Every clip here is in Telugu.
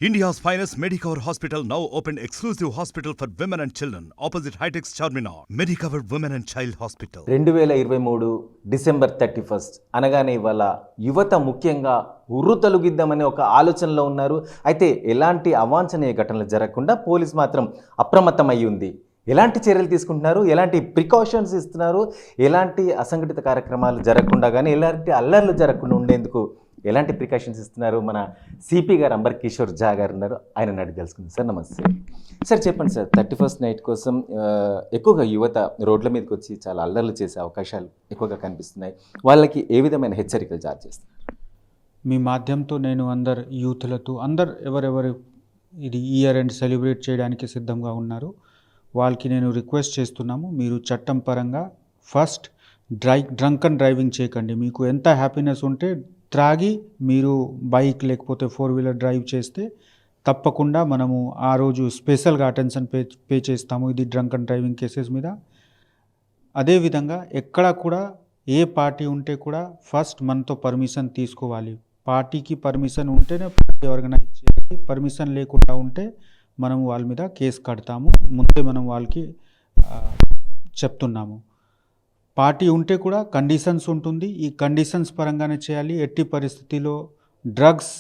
India's finest Medicover Hospital now opened exclusive hospital for women and children opposite High-Tech Charminar. Medicover Women and Child Hospital. 2023 December 31 అనగానే ఇవాళ యువత ముఖ్యంగా ఉర్రుతలుగిద్దామనే ఒక ఆలోచనలో ఉన్నారు. అయితే ఎలాంటి అవాంఛనీయ ఘటనలు జరగకుండా పోలీస్ మాత్రం అప్రమత్తమై ఉంది. ఎలాంటి చర్యలు తీసుకుంటున్నారు, ఎలాంటి ప్రికాషన్స్ ఇస్తున్నారు, ఎలాంటి అసంఘటిత కార్యక్రమాలు జరగకుండా కానీ ఎలాంటి అల్లర్లు జరగకుండా ఉండేందుకు ఎలాంటి ప్రికాషన్స్ ఇస్తున్నారు మన సిపి గారు అంబర్ కిషోర్ ఝా గారు ఉన్నారు. ఆయన అడిగి తెలుసుకుందాం. సార్ నమస్తే. సార్ చెప్పండి సార్, 31st నైట్ కోసం ఎక్కువగా యువత రోడ్ల మీదకి వచ్చి చాలా అల్లర్లు చేసే అవకాశాలు ఎక్కువగా కనిపిస్తున్నాయి. వాళ్ళకి ఏ విధమైన హెచ్చరికలు జారీ చేస్తున్నారు? మీ మాధ్యమంతో నేను అందరు యూత్లతో ఎవరెవరు ఇది ఇయర్ ఎండ్ సెలబ్రేట్ చేయడానికి సిద్ధంగా ఉన్నారు వాళ్ళకి నేను రిక్వెస్ట్ చేస్తున్నాము, మీరు చట్టం పరంగా ఫస్ట్ డ్రంక్ అండ్ డ్రైవింగ్ చేయకండి. మీకు ఎంత హ్యాపీనెస్ ఉంటే త్రాగి మీరు బైక్ లేకపోతే 4-వీలర్ డ్రైవ్ చేస్తే తప్పకుండా మనము ఆ రోజు స్పెషల్గా అటెన్షన్ పే చేస్తాము ఇది డ్రంక్ అండ్ డ్రైవింగ్ కేసెస్ మీద. అదేవిధంగా ఎక్కడ కూడా ఏ పార్టీ ఉంటే కూడా ఫస్ట్ మనతో పర్మిషన్ తీసుకోవాలి. పార్టీకి పర్మిషన్ ఉంటేనే పార్టీ ఆర్గనైజ్ చేయాలి. పర్మిషన్ లేకుండా ఉంటే మనం వాళ్ళ మీద కేసు కడతాము. ముందే మనం వాళ్ళకి చెప్తున్నాము. పార్టీ ఉంటే కూడా కండిషన్స్ ఉంటుంది, ఈ కండిషన్స్ పరంగానే చేయాలి. ఎట్టి పరిస్థితిలో డ్రగ్స్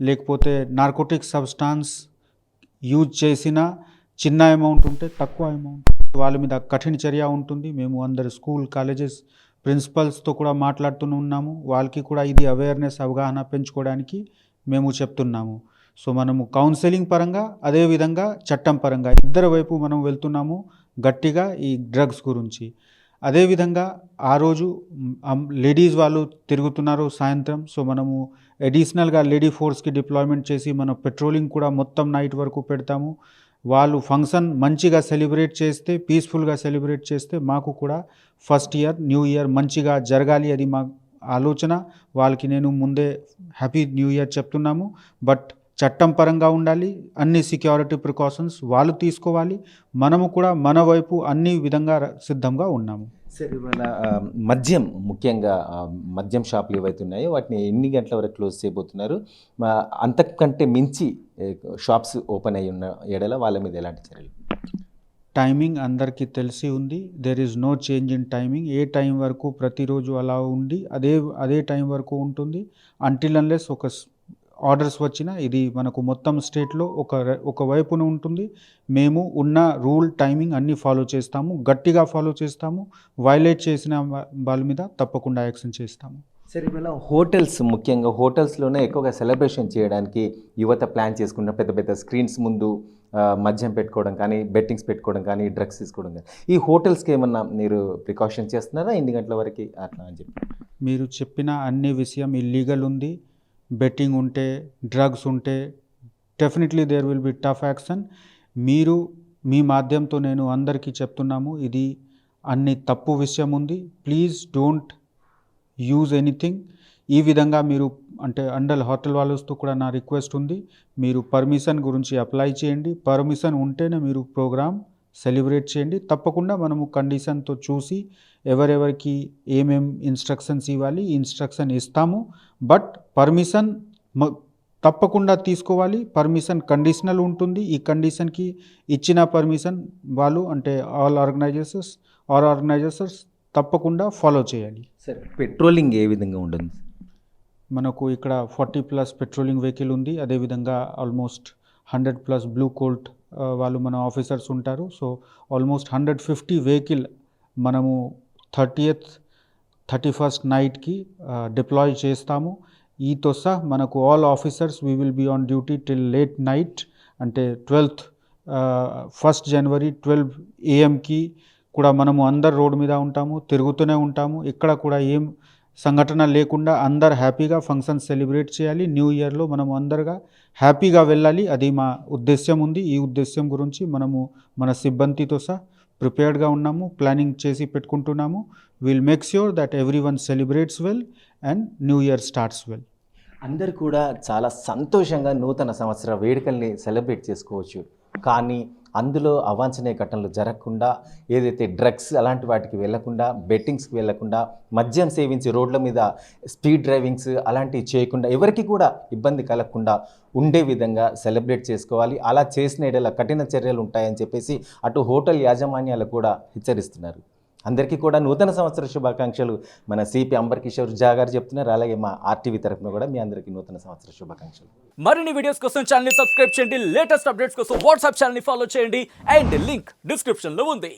లేకపోతే నార్కోటిక్ సబ్స్టాన్స్ యూజ్ చేసిన చిన్న అమౌంట్ ఉంటే తక్కువ అమౌంట్ వాళ్ళ మీద కఠిన చర్య ఉంటుంది. మేము అందరు స్కూల్ కాలేజెస్ ప్రిన్సిపల్స్తో కూడా మాట్లాడుతున్నాము. వాళ్ళకి కూడా ఇది అవేర్నెస్ అవగాహన పెంచుకోవడానికి మేము చెప్తున్నాము. సో మనము కౌన్సిలింగ్ పరంగా అదేవిధంగా చట్టం పరంగా ఇద్దరు వైపు మనం వెళ్తున్నాము గట్టిగా ఈ డ్రగ్స్ గురించి. అదేవిధంగా ఆ రోజు లేడీస్ వాళ్ళు తిరుగుతున్నారు సాయంత్రం. సో మనము అడిషనల్గా లేడీ ఫోర్స్కి డిప్లాయ్మెంట్ చేసి మన పెట్రోలింగ్ కూడా మొత్తం నైట్ వరకు పెడతాము. వాళ్ళు ఫంక్షన్ మంచిగా సెలబ్రేట్ చేస్తే, పీస్ఫుల్గా సెలబ్రేట్ చేస్తే మాకు కూడా ఫస్ట్ ఇయర్ న్యూ ఇయర్ మంచిగా జరగాలి, అది మా ఆలోచన. వాళ్ళకి నేను ముందే హ్యాపీ న్యూ ఇయర్ చెప్తున్నాము. బట్ చట్టం పరంగా ఉండాలి, అన్ని సెక్యూరిటీ ప్రికాషన్స్ వాళ్ళు తీసుకోవాలి. మనము కూడా మన వైపు అన్ని విధంగా సిద్ధంగా ఉన్నాము. సార్ ఇవాళ మద్యం, ముఖ్యంగా మద్యం షాపులు ఏవైతే ఉన్నాయో వాటిని ఎన్ని గంటల వరకు క్లోజ్ చేయబోతున్నారు? అంతకంటే మించి షాప్స్ ఓపెన్ అయ్యి ఉన్న ఏడల వాళ్ళ మీద ఎలాంటి చర్యలు? టైమింగ్ అందరికీ తెలిసి ఉంది. There is no change in timing. ఏ టైం వరకు ప్రతిరోజు అలా ఉండి అదే టైం వరకు ఉంటుంది. అంటిల్ అన్లెస్ ఒక ఆర్డర్స్ వచ్చినా ఇది మనకు మొత్తం స్టేట్లో ఒక వైపున ఉంటుంది. మేము ఉన్న రూల్ టైమింగ్ అన్నీ ఫాలో చేస్తాము, గట్టిగా ఫాలో చేస్తాము. వైలేట్ చేసిన వాళ్ళ మీద తప్పకుండా యాక్షన్ చేస్తాము. సరే ఇవాళ హోటల్స్, ముఖ్యంగా హోటల్స్లోనే ఎక్కువగా సెలబ్రేషన్ చేయడానికి యువత ప్లాన్ చేసుకున్న పెద్ద పెద్ద స్క్రీన్స్ ముందు మద్యం పెట్టుకోవడం కానీ, బెట్టింగ్స్ పెట్టుకోవడం కానీ, డ్రగ్స్ తీసుకోవడం కానీ, ఈ హోటల్స్కి ఏమన్నా మీరు ప్రికాషన్ చేస్తున్నారా? ఎన్ని గంటల వరకు అట్లా అని చెప్పి మీరు చెప్పిన అన్ని విషయం ఇల్లీగల్ ఉంది. బెట్టింగ్ ఉంటే, డ్రగ్స్ ఉంటే definitely there will be tough action. మీరు మీ మాధ్యమంతో నేను అందరికీ చెప్తున్నాము, ఇది అన్ని తప్పు విషయం ఉంది. Please don't use anything. ఈ విధంగా మీరు అంటే అండర్ హోటల్ వాళ్ళతో కూడా నా రిక్వెస్ట్ ఉంది, మీరు పర్మిషన్ గురించి అప్లై చేయండి. పర్మిషన్ ఉంటేనే మీరు ప్రోగ్రామ్ సెలబ్రేట్ చేయండి. తప్పకుండా మనము కండిషన్తో చూసి ఎవరెవరికి ఏమేం ఇన్స్ట్రక్షన్స్ ఇవ్వాలి ఇన్స్ట్రక్షన్ ఇస్తాము. బట్ పర్మిషన్ తప్పకుండా తీసుకోవాలి. పర్మిషన్ కండిషనల్ ఉంటుంది. ఈ కండిషన్కి ఇచ్చిన పర్మిషన్ వాళ్ళు అంటే ఆర్గనైజర్స్ తప్పకుండా ఫాలో చేయాలి. సరే పెట్రోలింగ్ ఏ విధంగా ఉంటుంది? మనకు ఇక్కడ 40+ పెట్రోలింగ్ వెహికల్ ఉంది. అదేవిధంగా ఆల్మోస్ట్ 100+ బ్లూ కోల్ట్ వాళ్ళు మన ఆఫీసర్స్ ఉంటారు. సో ఆల్మోస్ట్ 150 వెహికల్ మనము 30th 31st నైట్కి డిప్లాయ్ చేస్తాము. ఈతో సహా మనకు all officers we will be on duty till late night. అంటే 1st జనవరి 12 AM కూడా మనము అందరు రోడ్డు మీద ఉంటాము, తిరుగుతూనే ఉంటాము. ఇక్కడ కూడా ఏం సంఘటన లేకుండా అందరు హ్యాపీగా ఫంక్షన్ సెలబ్రేట్ చేయాలి. న్యూ ఇయర్లో మనము అందరుగా హ్యాపీగా వెళ్ళాలి, అది మా ఉద్దేశ్యం ఉంది. ఈ ఉద్దేశ్యం గురించి మనము మన సిబ్బందితో సహా ప్రిపేర్డ్గా ఉన్నాము, ప్లానింగ్ చేసి పెట్టుకుంటున్నాము. Will make sure that everyone celebrates well and new year starts well. అందరు కూడా చాలా సంతోషంగా నూతన సంవత్సర వేడుకల్ని సెలబ్రేట్ చేసుకోవచ్చు. కానీ అందులో అవాంఛనీయ ఘటనలు జరగకుండా, ఏదైతే డ్రగ్స్ అలాంటి వాటికి వెళ్లకుండా, బెట్టింగ్స్కి వెళ్లకుండా, మద్యం సేవించి రోడ్ల మీద స్పీడ్ డ్రైవింగ్స్ అలాంటివి చేయకుండా, ఎవరికి కూడా ఇబ్బంది కలగకుండా ఉండే విధంగా సెలబ్రేట్ చేసుకోవాలి. అలా చేసిన ఎడల కఠిన చర్యలు ఉంటాయని చెప్పేసి అటు హోటల్ యాజమాన్యాలు కూడా హెచ్చరిస్తున్నారు. అందరికీ కూడా నూతన సంవత్సర శుభాకాంక్షలు మన సిపి అంబర్ కిషోర్ జా గారు చెప్తున్నారు. అలాగే మా ఆర్టీవీ తరఫున కూడా మీ అందరికీ నూతన సంవత్సర శుభాకాంక్షలు. మరిన్ని వీడియోస్ కోసం ఛానల్ ని సబ్స్క్రైబ్ చేయండి, లేటెస్ట్ అప్డేట్స్ కోసం వాట్సాప్ ఛానల్ ని ఫాలో చేయండి అండ్ లింక్ డిస్క్రిప్షన్ లో ఉంది.